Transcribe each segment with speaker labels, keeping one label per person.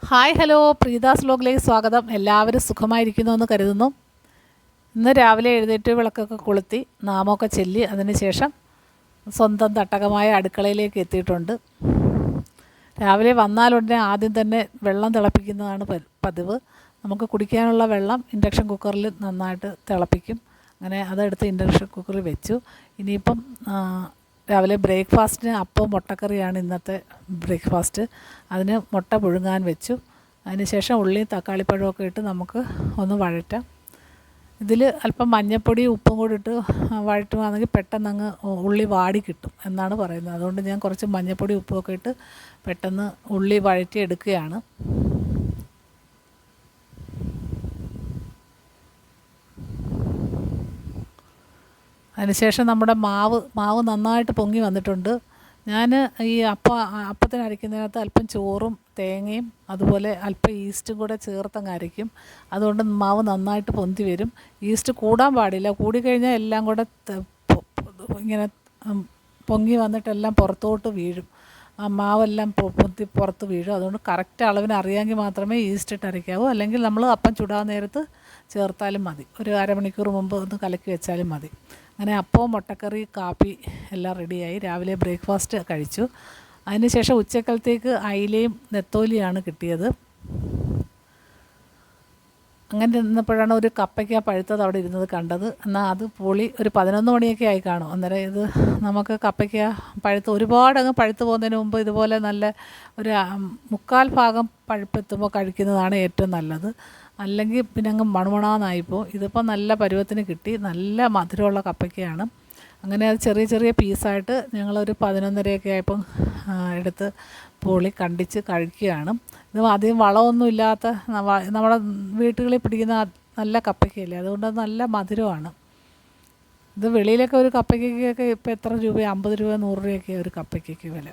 Speaker 1: Hi hello, പ്രീതാസ് വ്ലോഗിലേക്ക് സ്വാഗതം. എല്ലാവരും സുഖമായിരിക്കുന്നുവെന്ന് കരുതുന്നു. ഇന്ന് രാവിലെ എഴുന്നേറ്റ് വിളക്കൊക്കെ കൊളുത്തി നാമമൊക്കെ ചൊല്ലി അതിനുശേഷം സ്വന്തം തട്ടകമായ അടുക്കളയിലേക്ക് എത്തിയിട്ടുണ്ട്. രാവിലെ വന്നാലുടനെ ആദ്യം തന്നെ വെള്ളം തിളപ്പിക്കുന്നതാണ് പതിവ്. നമുക്ക് കുടിക്കാനുള്ള വെള്ളം ഇൻഡക്ഷൻ കുക്കറിൽ നന്നായിട്ട് തിളപ്പിക്കും. അങ്ങനെ അതെടുത്ത് ഇൻഡക്ഷൻ കുക്കറിൽ വെച്ചു. ഇനിയിപ്പം രാവിലെ ബ്രേക്ക്ഫാസ്റ്റിന് അപ്പം മുട്ടക്കറിയാണ് ഇന്നത്തെ ബ്രേക്ക്ഫാസ്റ്റ്. അതിന് മുട്ട പുഴുങ്ങാൻ വെച്ചു. അതിനുശേഷം ഉള്ളിയും തക്കാളിപ്പഴമൊക്കെ ഇട്ട് നമുക്ക് ഒന്ന് വഴറ്റാം. ഇതിൽ അല്പം മഞ്ഞൾപ്പൊടിയും ഉപ്പും കൂടി ഇട്ട് വഴറ്റുകയാണെങ്കിൽ പെട്ടെന്ന് ഉള്ളി വാടി കിട്ടും എന്നാണ് പറയുന്നത്. അതുകൊണ്ട് ഞാൻ കുറച്ച് മഞ്ഞൾപ്പൊടി ഉപ്പുമൊക്കെ ഇട്ട് പെട്ടെന്ന് ഉള്ളി വഴറ്റി എടുക്കുകയാണ്. അതിനുശേഷം നമ്മുടെ മാവ് നന്നായിട്ട് പൊങ്ങി വന്നിട്ടുണ്ട്. ഞാൻ ഈ അപ്പത്തിന് അരയ്ക്കുന്നതിനകത്ത് അല്പം ചോറും തേങ്ങയും അതുപോലെ അല്പം ഈസ്റ്റും കൂടെ ചേർത്തങ്ങ് അരയ്ക്കും. അതുകൊണ്ട് മാവ് നന്നായിട്ട് പൊന്തി വരും. ഈസ്റ്റ് കൂടാൻ പാടില്ല, കൂടിക്കഴിഞ്ഞാൽ എല്ലാം കൂടെ ഇങ്ങനെ പൊങ്ങി വന്നിട്ടെല്ലാം പുറത്തോട്ട് വീഴും. മാവെല്ലാം പൊന്തി പുറത്ത് വീഴും. അതുകൊണ്ട് കറക്റ്റ് അളവിന് അറിയാമെങ്കിൽ മാത്രമേ ഈസ്റ്റ് ഇട്ട് അരയ്ക്കാവൂ. അല്ലെങ്കിൽ നമ്മൾ അപ്പം ചുടാൻ നേരത്ത് ചേർത്താലും മതി. ഒരു അരമണിക്കൂർ മുമ്പ് ഒന്ന് കലക്കി വെച്ചാലും മതി. അങ്ങനെ അപ്പവും മുട്ടക്കറി കാപ്പി എല്ലാം റെഡിയായി. രാവിലെ ബ്രേക്ക്ഫാസ്റ്റ് കഴിച്ചു. അതിനുശേഷം ഉച്ചക്കലത്തേക്ക് അയിലയും നെത്തോലിയാണ് കിട്ടിയത്. അങ്ങനെ ഇരുന്നപ്പോഴാണ് ഒരു കപ്പയ്ക്ക പഴുത്തത് അവിടെ ഇരുന്നത് കണ്ടത്. എന്നാൽ അത് പൊളി ഒരു 11 മണിയൊക്കെ ആയി കാണും. അന്നേരം ഇത് നമുക്ക് കപ്പയ്ക്ക പഴുത്ത് ഒരുപാടങ്ങ് പഴുത്ത് പോകുന്നതിന് മുമ്പ് ഇതുപോലെ നല്ല ഒരു 3/4 ഭാഗം പഴുപ്പെത്തുമ്പോൾ കഴിക്കുന്നതാണ് ഏറ്റവും നല്ലത്. അല്ലെങ്കിൽ പിന്നെ അങ്ങ് മണമണാന്നായിപ്പോൾ. ഇതിപ്പോൾ നല്ല പരുവത്തിന് കിട്ടി. നല്ല മധുരമുള്ള കപ്പയ്ക്കയാണ്. അങ്ങനെ അത് ചെറിയ ചെറിയ പീസായിട്ട് ഞങ്ങളൊരു 11:30 ആയപ്പം എടുത്ത് പൊളി കണ്ടിച്ച് കഴിക്കുകയാണ്. ഇത് അധികം വളമൊന്നും ഇല്ലാത്ത നമ്മുടെ വീട്ടുകളിൽ പിടിക്കുന്ന നല്ല കപ്പയ്ക്കയല്ലേ, അതുകൊണ്ട് നല്ല മധുരമാണ്. ഇത് വെളിയിലൊക്കെ ഒരു കപ്പയ്ക്കൊക്കെ ഇപ്പോൾ എത്ര രൂപയാണ്? 50 രൂപ 100 രൂപയൊക്കെയാണ് ഒരു കപ്പയ്ക്കൊക്കെ വില.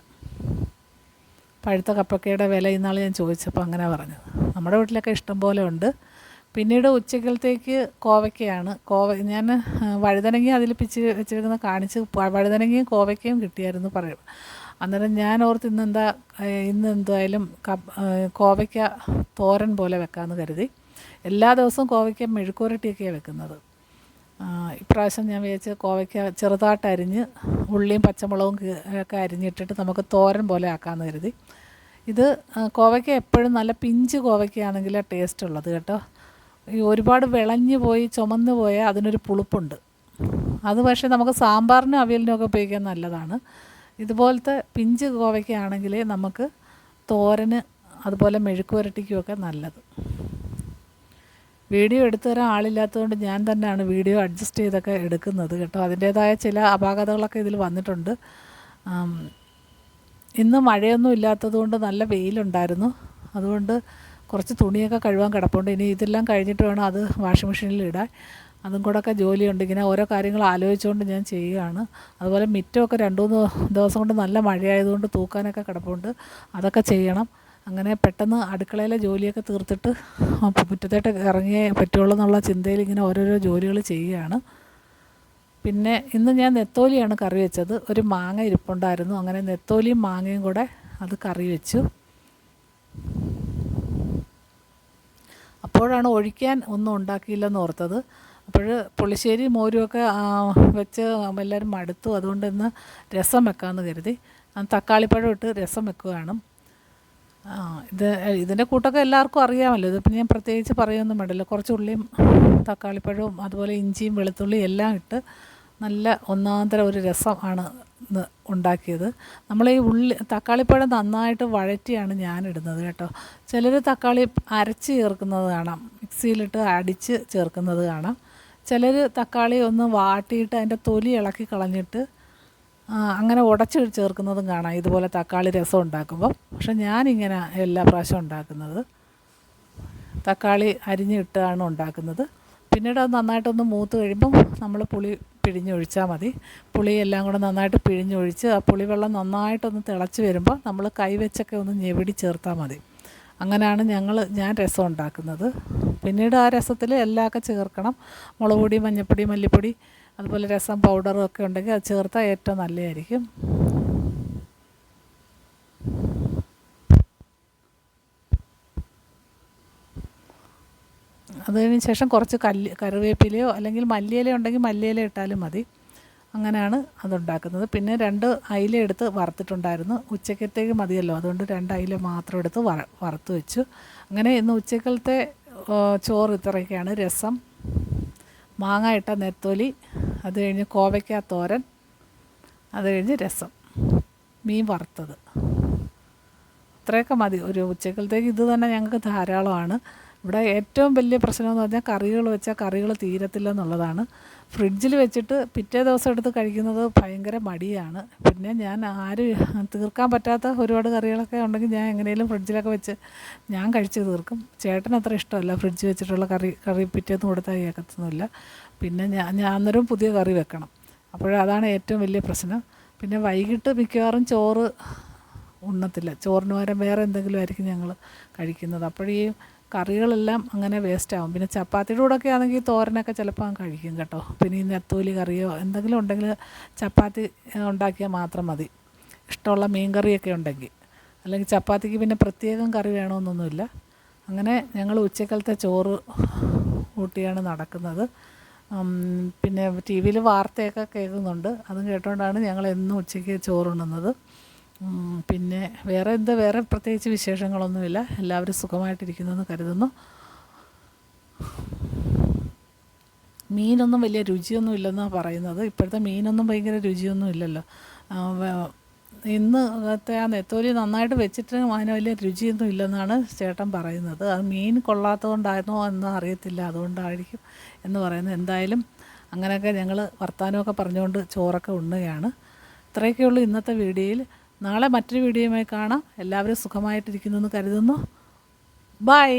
Speaker 1: പഴുത്ത കപ്പയ്ക്കയുടെ വില ഇന്നാൾ ഞാൻ ചോദിച്ചപ്പോൾ അങ്ങനെ പറഞ്ഞത്. നമ്മുടെ വീട്ടിലൊക്കെ ഇഷ്ടം പോലെ ഉണ്ട്. പിന്നീട് ഉച്ചക്കലത്തേക്ക് കോവയ്ക്കയാണ്. ഞാൻ വഴുതനങ്ങ അതിൽ പിച്ച് വെച്ചിരിക്കുന്ന കാണിച്ച് വഴുതനങ്ങയും കോവയ്ക്കയും കിട്ടിയായിരുന്നു പറയും. അന്നേരം ഞാൻ ഓർത്ത് ഇന്ന് എന്തായാലും കോവയ്ക്ക തോരൻ പോലെ വെക്കാമെന്ന് കരുതി. എല്ലാ ദിവസവും കോവയ്ക്ക മെഴുക്കുവരട്ടിയൊക്കെയാണ് വെക്കുന്നത്. ഇപ്രാവശ്യം ഞാൻ വിചാരിച്ച് കോവയ്ക്ക ചെറുതായിട്ട് അരിഞ്ഞ് ഉള്ളിയും പച്ചമുളകും ഒക്കെ അരിഞ്ഞിട്ടിട്ട് നമുക്ക് തോരൻ പോലെ ആക്കാമെന്ന് കരുതി. ഇത് കോവയ്ക്ക എപ്പോഴും നല്ല പിഞ്ച് കോവയ്ക്കയാണെങ്കിൽ ടേസ്റ്റ് ഉള്ളത് കേട്ടോ. ഈ ഒരുപാട് വിളഞ്ഞു പോയി ചുമന്ന് പോയാൽ അതിനൊരു പുളിപ്പുണ്ട്. അത് പക്ഷേ നമുക്ക് സാമ്പാറിനും അവിയലിനും ഒക്കെ ഉപയോഗിക്കാൻ നല്ലതാണ്. ഇതുപോലത്തെ പിഞ്ച് കോവയ്ക്കയാണെങ്കിൽ നമുക്ക് തോരന് അതുപോലെ മെഴുക്ക് പുരട്ടിക്കുമൊക്കെ നല്ലത്. വീഡിയോ എടുത്തു തരാൻ ആളില്ലാത്തതുകൊണ്ട് ഞാൻ തന്നെയാണ് വീഡിയോ അഡ്ജസ്റ്റ് ചെയ്തൊക്കെ എടുക്കുന്നത് കേട്ടോ. അതിൻ്റേതായ ചില അപാകതകളൊക്കെ ഇതിൽ വന്നിട്ടുണ്ട്. ഇന്ന് മഴയൊന്നും ഇല്ലാത്തതുകൊണ്ട് നല്ല വെയിലുണ്ടായിരുന്നു. അതുകൊണ്ട് കുറച്ച് തുണിയൊക്കെ കഴുകാൻ കിടപ്പുണ്ട്. ഇനി ഇതെല്ലാം കഴിഞ്ഞിട്ട് വേണം അത് വാഷിംഗ് മെഷീനിൽ ഇടാൻ. അതും കൂടെ ഒക്കെ ജോലിയുണ്ട്. ഇങ്ങനെ ഓരോ കാര്യങ്ങൾ ആലോചിച്ചുകൊണ്ട് ഞാൻ ചെയ്യുകയാണ്. അതുപോലെ മിറ്റമൊക്കെ 2-3 ദിവസം കൊണ്ട് നല്ല മഴയായതുകൊണ്ട് തൂക്കാനൊക്കെ കിടപ്പുണ്ട്. അതൊക്കെ ചെയ്യണം. അങ്ങനെ പെട്ടെന്ന് അടുക്കളയിലെ ജോലിയൊക്കെ തീർത്തിട്ട് മുറ്റത്തോട്ട് ഇറങ്ങിയേ പറ്റുള്ളൂ എന്നുള്ള ചിന്തയിൽ ഇങ്ങനെ ഓരോരോ ജോലികൾ ചെയ്യുകയാണ്. പിന്നെ ഇന്ന് ഞാൻ നെത്തോലിയാണ് കറി വെച്ചത്. ഒരു മാങ്ങ ഇരിപ്പുണ്ടായിരുന്നു. അങ്ങനെ നെത്തോലിയും മാങ്ങയും കൂടെ അത് കറി വെച്ചു. അപ്പോഴാണ് ഒഴിക്കാൻ ഒന്നും ഉണ്ടാക്കിയില്ലെന്ന് ഓർത്തത്. അപ്പോൾ പുളിശ്ശേരി മോരുമൊക്കെ വെച്ച് എല്ലാവരും മടുത്തു. അതുകൊണ്ട് ഇന്ന് രസം വെക്കാമെന്ന് കരുതി തക്കാളിപ്പഴം ഇട്ട് രസം വെക്കുകയാണ്. ഇതിൻ്റെ കൂട്ടൊക്കെ എല്ലാവർക്കും അറിയാമല്ലോ. ഇതിപ്പോൾ ഞാൻ പ്രത്യേകിച്ച് പറയുമൊന്നും വേണ്ടല്ലോ. കുറച്ച് ഉള്ളിയും തക്കാളിപ്പഴവും അതുപോലെ ഇഞ്ചിയും വെളുത്തുള്ളിയും എല്ലാം ഇട്ട് നല്ല ഒന്നാന്തരം ഒരു രസം ആണ് ഇന്ന് ഉണ്ടാക്കിയത്. നമ്മൾ ഈ തക്കാളിപ്പഴം നന്നായിട്ട് വഴറ്റിയാണ് ഞാനിടുന്നത് കേട്ടോ. ചിലർ തക്കാളി അരച്ച് ചേർക്കുന്നത് കാണാം, മിക്സിയിലിട്ട് അടിച്ച് ചേർക്കുന്നത് കാണാം. ചിലർ തക്കാളി ഒന്ന് വാട്ടിയിട്ട് അതിൻ്റെ തൊലി ഇളക്കി കളഞ്ഞിട്ട് അങ്ങനെ ഉടച്ച് ചേർക്കുന്നതും കാണാം ഇതുപോലെ തക്കാളി രസം ഉണ്ടാക്കുമ്പോൾ. പക്ഷെ ഞാനിങ്ങനെ എല്ലാ പ്രാവശ്യവും ഉണ്ടാക്കുന്നത് തക്കാളി അരിഞ്ഞിട്ടാണ് ഉണ്ടാക്കുന്നത്. പിന്നീട് അത് നന്നായിട്ടൊന്ന് മൂത്ത് കഴിയുമ്പം നമ്മൾ പുളി പിഴിഞ്ഞൊഴിച്ചാൽ മതി. പുളിയെല്ലാം കൂടെ നന്നായിട്ട് പിഴിഞ്ഞൊഴിച്ച് ആ പുളിവെള്ളം നന്നായിട്ടൊന്ന് തിളച്ച് വരുമ്പോൾ നമ്മൾ കൈവച്ചൊക്കെ ഒന്ന് ഞെവിടി ചേർത്താൽ മതി. അങ്ങനെയാണ് ഞാൻ രസം ഉണ്ടാക്കുന്നത്. പിന്നീട് ആ രസത്തിൽ എല്ലാമൊക്കെ ചേർക്കണം. മുളക് പൊടി, മഞ്ഞൾപ്പൊടി, മല്ലിപ്പൊടി, അതുപോലെ രസം പൗഡറും ഒക്കെ ഉണ്ടെങ്കിൽ അത് ചേർത്താൽ ഏറ്റവും നല്ലതായിരിക്കും. അത് കഴിഞ്ഞ ശേഷം കുറച്ച് കറിവേപ്പിലയോ അല്ലെങ്കിൽ മല്ലിയില ഉണ്ടെങ്കിൽ മല്ലിയില ഇട്ടാലും മതി. അങ്ങനെയാണ് അതുണ്ടാക്കുന്നത്. പിന്നെ 2 അയില എടുത്ത് വറുത്തിട്ടുണ്ടായിരുന്നു. ഉച്ചക്കത്തേക്ക് മതിയല്ലോ, അതുകൊണ്ട് 2 അയില മാത്രം എടുത്ത് വറുത്ത് വെച്ചു. അങ്ങനെ ഇന്ന് ഉച്ചക്കലത്തെ ചോറ് ഇത്രയൊക്കെയാണ്. രസം, മാങ്ങ ഇട്ട നെത്തോലി, അത് കഴിഞ്ഞ് കോവയ്ക്ക തോരൻ, അത് കഴിഞ്ഞ് രസം, മീൻ വറുത്തത്. ഇത്രയൊക്കെ മതി ഒരു ഉച്ചക്കലത്തേക്ക്. ഇത് തന്നെ ഞങ്ങൾക്ക് ധാരാളമാണ്. ഇവിടെ ഏറ്റവും വലിയ പ്രശ്നമെന്ന് പറഞ്ഞാൽ കറികൾ വെച്ചാൽ കറികൾ തീരത്തില്ല എന്നുള്ളതാണ്. ഫ്രിഡ്ജിൽ വെച്ചിട്ട് പിറ്റേ ദിവസം എടുത്ത് കഴിക്കുന്നത് ഭയങ്കര മടിയാണ്. പിന്നെ ഞാൻ തീർക്കാൻ പറ്റാത്ത ഒരുപാട് കറികളൊക്കെ ഉണ്ടെങ്കിൽ ഞാൻ എങ്ങനെയും ഫ്രിഡ്ജിലൊക്കെ വെച്ച് ഞാൻ കഴിച്ച് തീർക്കും. ചേട്ടന് അത്ര ഇഷ്ടമല്ല ഫ്രിഡ്ജ് വെച്ചിട്ടുള്ള കറി പിറ്റേന്ന് കൊടുത്താൽ കേൾക്കത്തൊന്നുമില്ല. പിന്നെ ഞാൻ അന്നേരം പുതിയ കറി വെക്കണം. അതാണ് ഏറ്റവും വലിയ പ്രശ്നം. പിന്നെ വൈകിട്ട് മിക്കവാറും ചോറ് ഉണ്ണത്തില്ല. ചോറിന് പകരം വേറെ എന്തെങ്കിലും ആയിരിക്കും ഞങ്ങൾ കഴിക്കുന്നത്. അപ്പോഴീ കറികളെല്ലാം അങ്ങനെ വേസ്റ്റാകും. പിന്നെ ചപ്പാത്തിയുടെ കൂടെയൊക്കെ ആണെങ്കിൽ തോരനൊക്കെ ചിലപ്പോൾ കഴിക്കും കേട്ടോ. പിന്നെ ഈ നെത്തോലി കറിയോ എന്തെങ്കിലും ഉണ്ടെങ്കിൽ ചപ്പാത്തി ഉണ്ടാക്കിയാൽ മാത്രം മതി, ഇഷ്ടമുള്ള മീൻ കറിയൊക്കെ ഉണ്ടെങ്കിൽ. അല്ലെങ്കിൽ ചപ്പാത്തിക്ക് പിന്നെ പ്രത്യേകം കറി വേണമെന്നൊന്നുമില്ല. അങ്ങനെ ഞങ്ങൾ ഉച്ചക്കലത്തെ ചോറ് കൂട്ടിയാണ് നടക്കുന്നത്. പിന്നെ ടി വിയിൽ വാർത്തയൊക്കെ കേൾക്കുന്നുണ്ട്. അതും കേട്ടുകൊണ്ടാണ് ഞങ്ങൾ എന്നും ഉച്ചയ്ക്ക് ചോറുണ്ണുന്നത്. പിന്നെ വേറെ പ്രത്യേകിച്ച് വിശേഷങ്ങളൊന്നുമില്ല. എല്ലാവരും സുഖമായിട്ടിരിക്കുന്നെന്ന് കരുതുന്നു. മീനൊന്നും വലിയ രുചിയൊന്നും ഇല്ലെന്നാണ് പറയുന്നത്. ഇപ്പോഴത്തെ മീനൊന്നും ഭയങ്കര രുചിയൊന്നും ഇല്ലല്ലോ. ഇന്നത്തെ ആ നെത്തോലി നന്നായിട്ട് വെച്ചിട്ട് അതിന് വലിയ രുചിയൊന്നും ഇല്ലെന്നാണ് ചേട്ടൻ പറയുന്നത്. അത് മീൻ കൊള്ളാത്തതുകൊണ്ടായിരുന്നോ എന്ന് അറിയത്തില്ല, അതുകൊണ്ടായിരിക്കും എന്ന് പറയുന്നത്. എന്തായാലും അങ്ങനെയൊക്കെ ഞങ്ങൾ വർത്തമാനമൊക്കെ പറഞ്ഞുകൊണ്ട് ചോറൊക്കെ ഉണ്ണുകയാണ്. ഇത്രയൊക്കെയുള്ളൂ ഇന്നത്തെ വീഡിയോയിൽ. നാളെ മറ്റൊരു വീഡിയോയുമായി കാണാം. എല്ലാവരും സുഖമായിട്ടിരിക്കുന്നെന്ന് കരുതുന്നു. ബൈ.